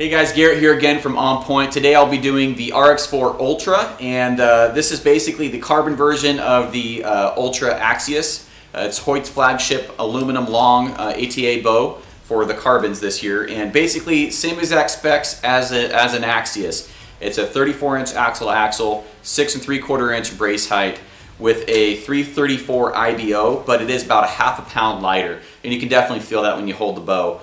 Hey guys, Garrett here again from On Point. Today I'll be doing the RX4 Ultra, and this is basically the carbon version of the Ultra Axius. It's Hoyt's flagship aluminum long ATA bow for the carbons this year, and basically same exact specs as an Axius. It's a 34-inch axle, 6 3/4 inch brace height with a 334 IBO, but it is about a half a pound lighter, and you can definitely feel that when you hold the bow.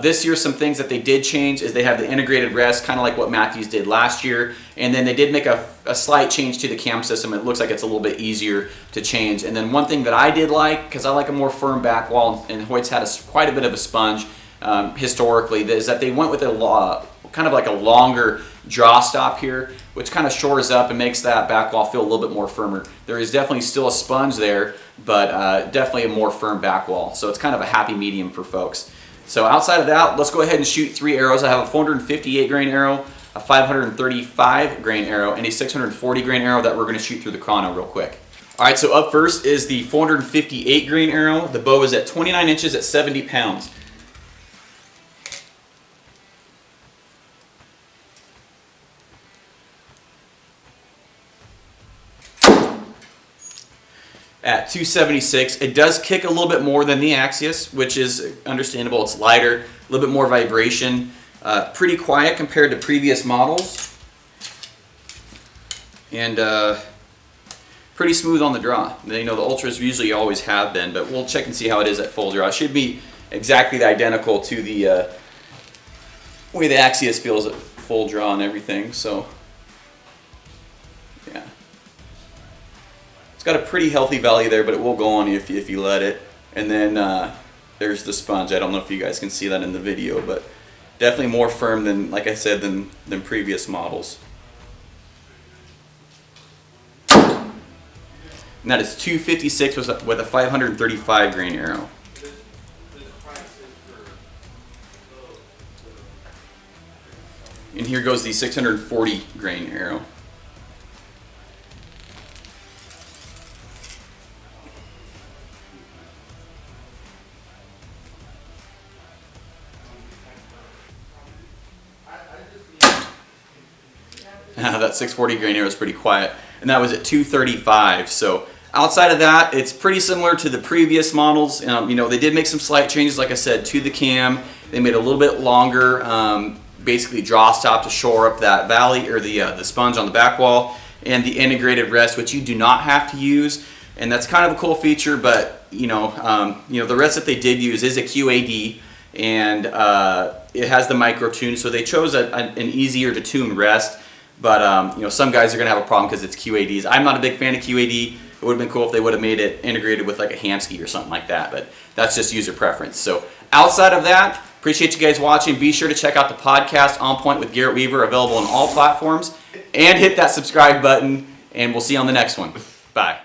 This year, some things that they did change is they have the integrated rest, kind of like what Matthews did last year, and then they did make a slight change to the cam system. It looks like it's a little bit easier to change. And then one thing that I did like, because I like a more firm back wall, and Hoyt's had quite a bit of a sponge historically, is that they went with a kind of like a longer draw stop here, which kind of shores up and makes that back wall feel a little bit more firmer. There is definitely still a sponge there, but definitely a more firm back wall. So it's kind of a happy medium for folks. So outside of that, let's go ahead and shoot 3 arrows. I have a 458 grain arrow, a 535 grain arrow, and a 640 grain arrow that we're going to shoot through the chrono real quick. All right, so up first is the 458 grain arrow. The bow is at 29 inches at 70 pounds. At 276, it does kick a little bit more than the Axius, which is understandable. It's lighter, a little bit more vibration, pretty quiet compared to previous models, and pretty smooth on the draw. You know, the Ultras usually always have been, but we'll check and see how it is at full draw. It should be exactly identical to the way the Axius feels at full draw and everything. So yeah. It's got a pretty healthy value there, but it will go on if you let it. And then there's the sponge. I don't know if you guys can see that in the video, but definitely more firm than, like I said, than previous models. And that is 256 with a 535 grain arrow. And here goes the 640 grain arrow. That 640 grain arrow is pretty quiet, and that was at 235. So outside of that, it's pretty similar to the previous models. You know, they did make some slight changes, like I said, to the cam. They made a little bit longer, basically draw stop to shore up that valley or the sponge on the back wall, and the integrated rest, which you do not have to use, and that's kind of a cool feature. But you know, the rest that they did use is a QAD, and it has the micro tune, so they chose an easier to tune rest. But you know, some guys are going to have a problem because it's QADs. I'm not a big fan of QAD. It would have been cool if they would have made it integrated with like a Hamsky or something like that, but that's just user preference. So outside of that, appreciate you guys watching. Be sure to check out the podcast On Point with Garrett Weaver, available on all platforms, and hit that subscribe button, and we'll see you on the next one. Bye.